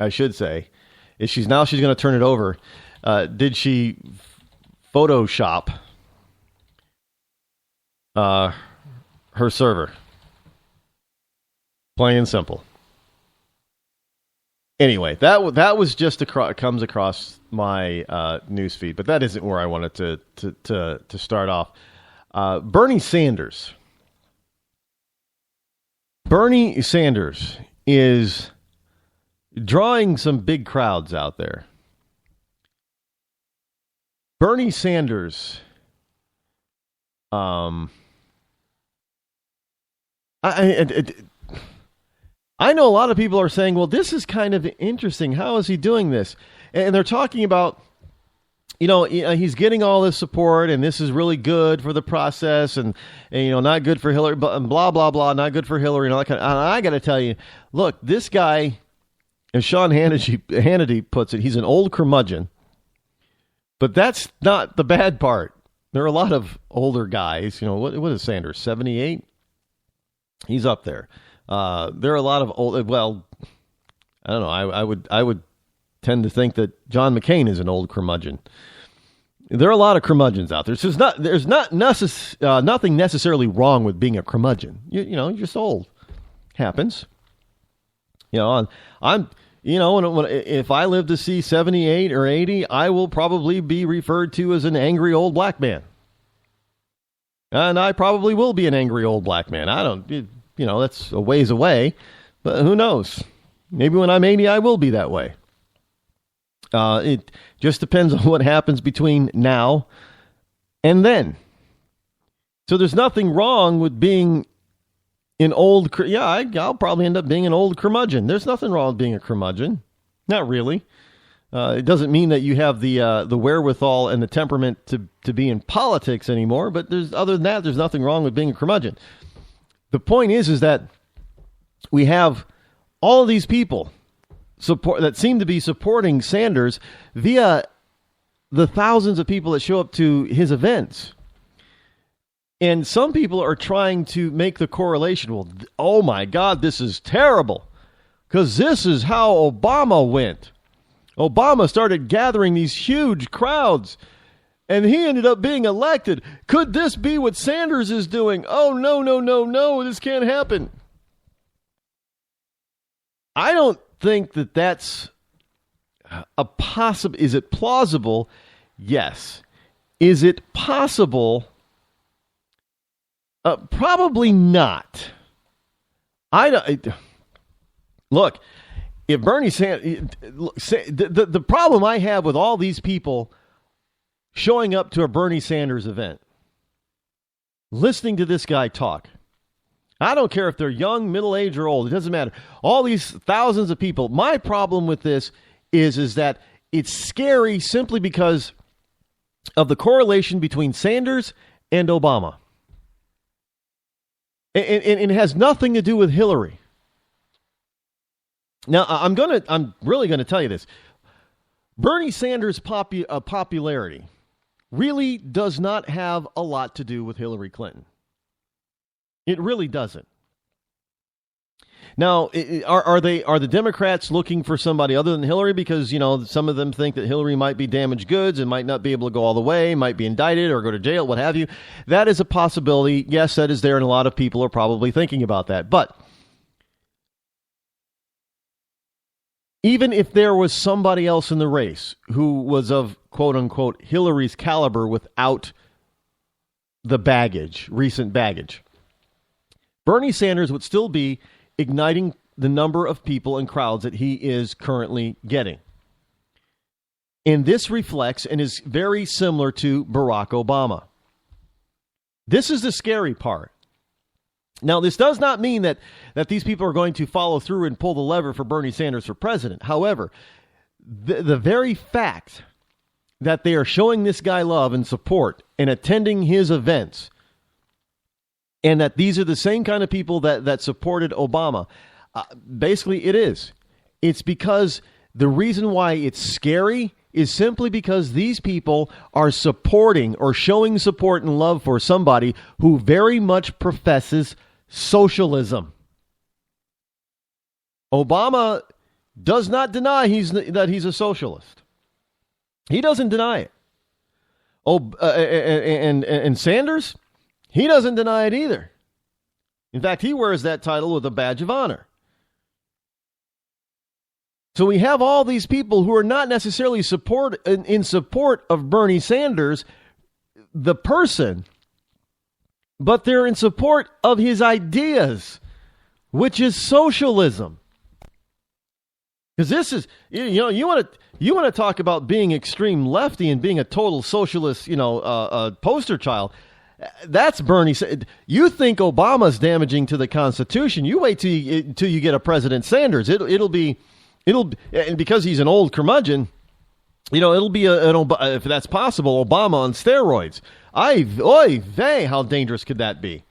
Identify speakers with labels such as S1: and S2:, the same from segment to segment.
S1: I should say, is she's going to turn it over. Did she Photoshop her server? Plain and simple. Anyway, that was just comes across my news feed, but that isn't where I wanted to start off. Bernie Sanders. Bernie Sanders is drawing some big crowds out there. Bernie Sanders, I know a lot of people are saying, well, this is kind of interesting. How is he doing this? And they're talking about, he's getting all this support, and this is really good for the process, and not good for Hillary, but blah, blah, blah, not good for Hillary, and all that kind of, and I got to tell you, look, this guy, as Sean Hannity puts it, he's an old curmudgeon, but that's not the bad part. There are a lot of older guys, what is Sanders, 78? He's up there. There are a lot of old, well, I don't know, I would tend to think that John McCain is an old curmudgeon. There are a lot of curmudgeons out there. So there's nothing necessarily wrong with being a curmudgeon. You're just old. Happens. If I live to see 78 or 80, I will probably be referred to as an angry old black man. And I probably will be an angry old black man. That's a ways away, but who knows? Maybe when I'm 80, I will be that way. It just depends on what happens between now and then. So there's nothing wrong with being an old... I'll probably end up being an old curmudgeon. There's nothing wrong with being a curmudgeon. Not really. It doesn't mean that you have the wherewithal and the temperament to be in politics anymore, but other than that, there's nothing wrong with being a curmudgeon. The point is that we have all of these people that seem to be supporting Sanders via the thousands of people that show up to his events. And some people are trying to make the correlation. Well, oh my God, this is terrible, because this is how Obama went. Obama started gathering these huge crowds, and he ended up being elected. Could this be what Sanders is doing? Oh, no, this can't happen. I don't think that's a possible. Is it plausible? Yes. Is it possible? Probably not. Look, if Bernie Sanders, the problem I have with all these people showing up to a Bernie Sanders event, listening to this guy talk, I don't care if they're young, middle-aged, or old. It doesn't matter. All these thousands of people. My problem with this is that it's scary simply because of the correlation between Sanders and Obama. And it has nothing to do with Hillary. Now, I'm really going to tell you this. Bernie Sanders' popularity really does not have a lot to do with Hillary Clinton. It really doesn't. Now, are the Democrats looking for somebody other than Hillary? Because, some of them think that Hillary might be damaged goods and might not be able to go all the way, might be indicted or go to jail, what have you. That is a possibility. Yes, that is there, and a lot of people are probably thinking about that. But even if there was somebody else in the race who was of, quote unquote, Hillary's caliber without the recent baggage, Bernie Sanders would still be igniting the number of people and crowds that he is currently getting. And this reflects and is very similar to Barack Obama. This is the scary part. Now, this does not mean that these people are going to follow through and pull the lever for Bernie Sanders for president. However, the very fact that they are showing this guy love and support and attending his events, and that these are the same kind of people that supported Obama. Basically, it is. It's because the reason why it's scary is simply because these people are supporting or showing support and love for somebody who very much professes socialism. Obama does not deny that he's a socialist. He doesn't deny it. Oh, and Sanders, he doesn't deny it either. In fact, he wears that title with a badge of honor. So we have all these people who are not necessarily in support of Bernie Sanders, the person, but they're in support of his ideas, which is socialism. Because this is, you want to talk about being extreme lefty and being a total socialist, poster child. That's Bernie. You think Obama's damaging to the Constitution? You wait till you get a President Sanders. And because he's an old curmudgeon, it'll be if that's possible, Obama on steroids. Oy vey, how dangerous could that be?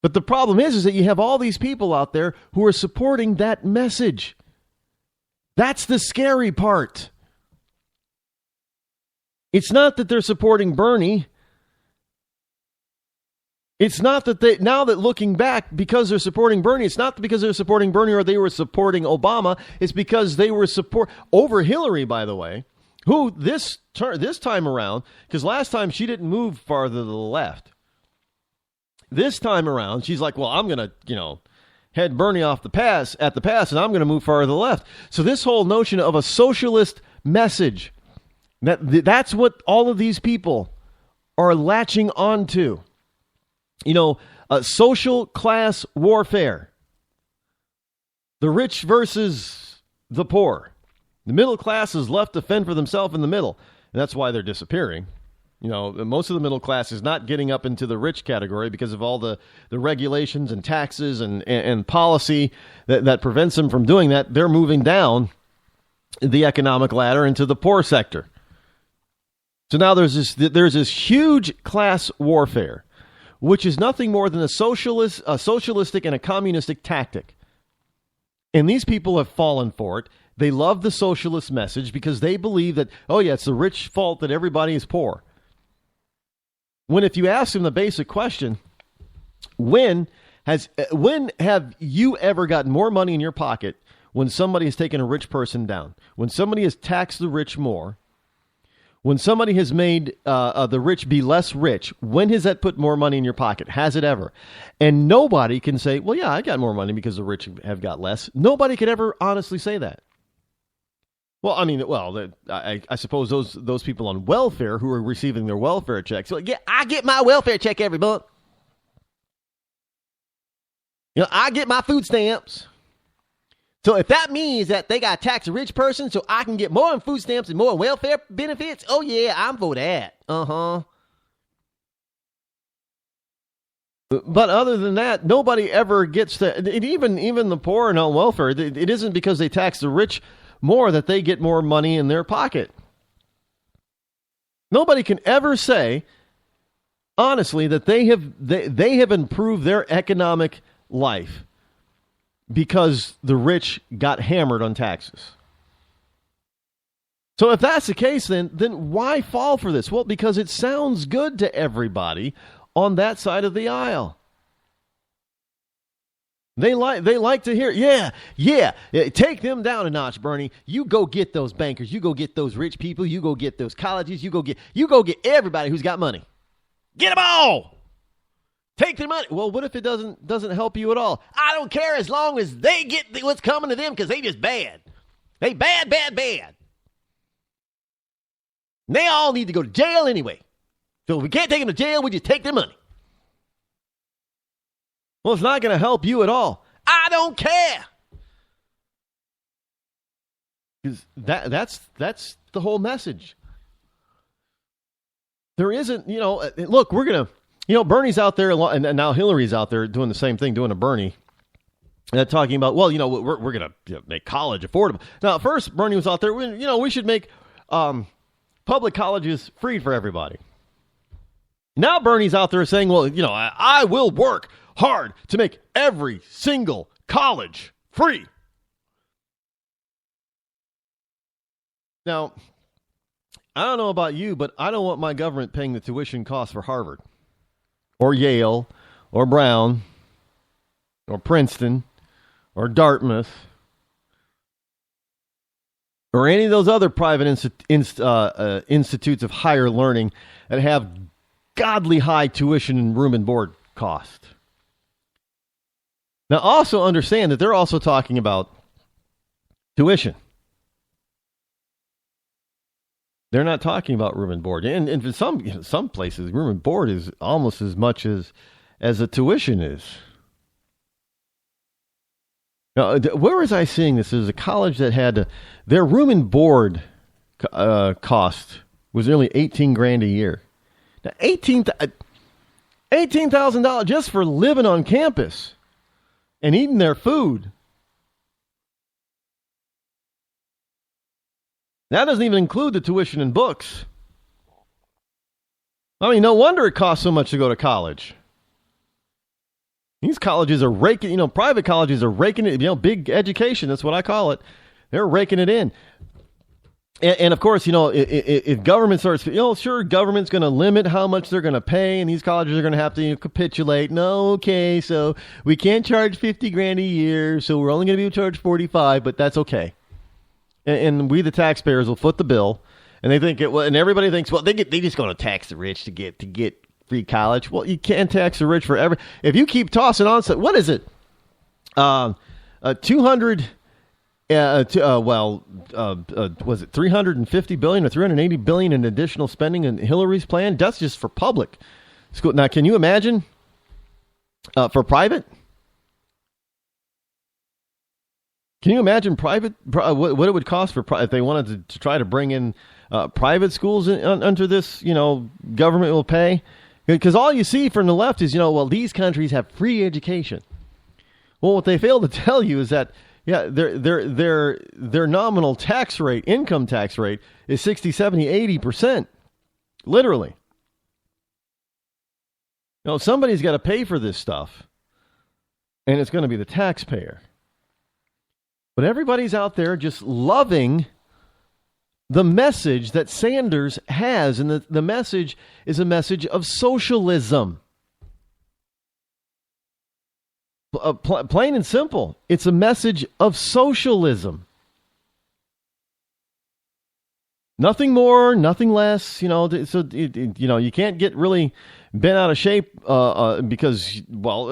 S1: But the problem is that you have all these people out there who are supporting that message. That's the scary part. It's not that they're supporting Bernie. It's not that now that looking back, because they're supporting Bernie, it's not because they're supporting Bernie or they were supporting Obama. It's because they were over Hillary, by the way, who this time around, because last time she didn't move farther to the left. This time around, she's like, well, I'm going to, head Bernie off at the pass, and I'm going to move farther to the left. So this whole notion of a socialist message, that's what all of these people are latching onto. Social class warfare. The rich versus the poor. The middle class is left to fend for themselves in the middle. And that's why they're disappearing. Most of the middle class is not getting up into the rich category because of all the regulations and taxes and policy that prevents them from doing that. They're moving down the economic ladder into the poor sector. So now there's this huge class warfare, which is nothing more than a socialistic and a communistic tactic. And these people have fallen for it. They love the socialist message because they believe that, it's the rich fault that everybody is poor. When if you ask them the basic question, when have you ever gotten more money in your pocket when somebody has taken a rich person down? When somebody has taxed the rich more? When somebody has made the rich be less rich, when has that put more money in your pocket? Has it ever? And nobody can say, well, yeah, I got more money because the rich have got less. Nobody could ever honestly say that. Well, I suppose those people on welfare who are receiving their welfare checks. So, yeah, I get my welfare check every month. I get my food stamps. So if that means that they got to tax a rich person so I can get more in food stamps and more welfare benefits, oh yeah, I'm for that. Uh-huh. But other than that, nobody ever gets that. Even the poor and on welfare, it isn't because they tax the rich more that they get more money in their pocket. Nobody can ever say, honestly, that they have improved their economic life because the rich got hammered on taxes. So if that's the case, then why fall for this? Well, because it sounds good to everybody on that side of the aisle. They like to hear, yeah, take them down a notch, Bernie. You go get those bankers. You go get those rich people. You go get those colleges. You go get everybody who's got money. Get them all. Take their money. Well, what if it doesn't help you at all? I don't care as long as they get what's coming to them because they just bad. They bad. And they all need to go to jail anyway. So if we can't take them to jail, we just take their money. Well, it's not going to help you at all. I don't care. Because that's the whole message. There isn't, look, we're going to, Bernie's out there, and now Hillary's out there doing the same thing, doing a Bernie, talking about, well, we're going to make college affordable. Now, at first, Bernie was out there, we should make public colleges free for everybody. Now Bernie's out there saying, well, I will work hard to make every single college free. Now, I don't know about you, but I don't want my government paying the tuition costs for Harvard or Yale or Brown or Princeton or Dartmouth or any of those other private institutes of higher learning that have godly high tuition and room and board cost. Now, also understand that they're also talking about tuition. They're not talking about room and board. And for some places, room and board is almost as much as a tuition is. Now, where was I seeing this? There's a college that had their room and board cost was nearly $18,000 a year. Now, $18,000 just for living on campus and eating their food. That doesn't even include the tuition and books. I mean, no wonder it costs so much to go to college. These colleges are raking, private colleges are raking it, big education, that's what I call it. They're raking it in. And of course, if government starts, sure, government's going to limit how much they're going to pay, and these colleges are going to have to capitulate. No, okay, so we can't charge $50,000 a year, so we're only going to be able to charge $45,000, but that's okay. And we, the taxpayers, will foot the bill. And they think and everybody thinks, well, they just going to tax the rich to get free college. Well, you can't tax the rich forever. If you keep tossing on, so what is it? 200. Was it $350 billion or $380 billion in additional spending in Hillary's plan? That's just for public school. Now, can you imagine for private? Can you imagine private? What it would cost for if they wanted to try to bring in private schools under this? Government will pay, because all you see from the left is these countries have free education. Well, what they fail to tell you is that their nominal tax rate, income tax rate, is 60, 70, 80%. Literally. Somebody's got to pay for this stuff, and it's going to be the taxpayer. But everybody's out there just loving the message that Sanders has, and the message is a message of socialism. Plain and simple, it's a message of socialism. Nothing more, nothing less. So you can't get really bent out of shape because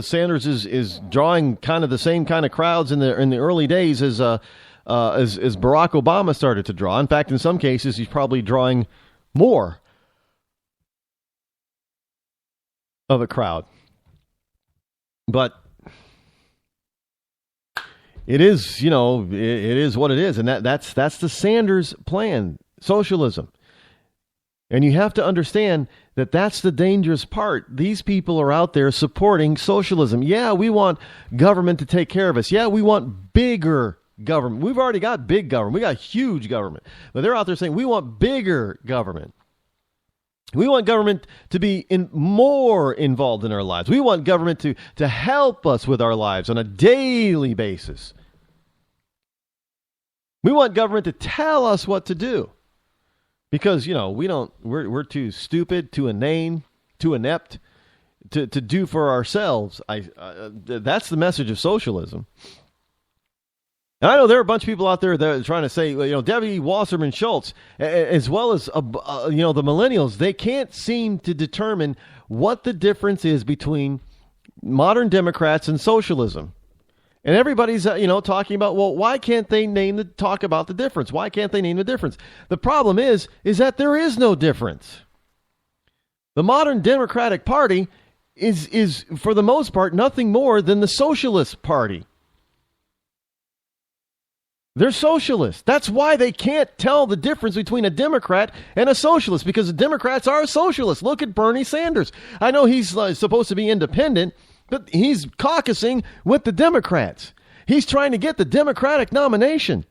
S1: Sanders is drawing kind of the same kind of crowds in the early days as Barack Obama started to draw. In fact, in some cases, he's probably drawing more of a crowd. But it is, it is what it is, and that's the Sanders plan, socialism. And you have to understand that that's the dangerous part. These people are out there supporting socialism. Yeah, we want government to take care of us. Yeah, we want bigger government. We've already got big government. We got huge government. But they're out there saying we want bigger government. We want government to be more involved in our lives. We want government to help us with our lives on a daily basis. We want government to tell us what to do. Because, we're too stupid, too inane, too inept to do for ourselves. That's the message of socialism. And I know there are a bunch of people out there that are trying to say, Debbie Wasserman Schultz, as well as, the millennials, they can't seem to determine what the difference is between modern Democrats and socialism. And everybody's, talking about, well, why can't they talk about the difference? Why can't they name the difference? The problem is that there is no difference. The modern Democratic Party is for the most part, nothing more than the Socialist Party. They're socialists. That's why they can't tell the difference between a Democrat and a socialist, because the Democrats are socialists. Look at Bernie Sanders. I know he's supposed to be independent, but he's caucusing with the Democrats. He's trying to get the Democratic nomination.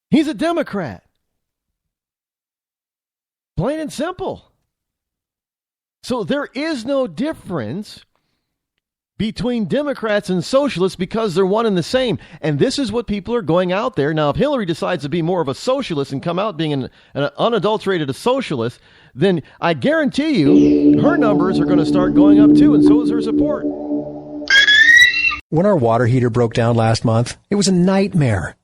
S1: He's a Democrat. Plain and simple. So there is no difference between Democrats and socialists because they're one and the same. And this is what people are going out there. Now, if Hillary decides to be more of a socialist and come out being an unadulterated socialist, then I guarantee you her numbers are going to start going up too, and so is her support.
S2: When our water heater broke down last month, it was a nightmare.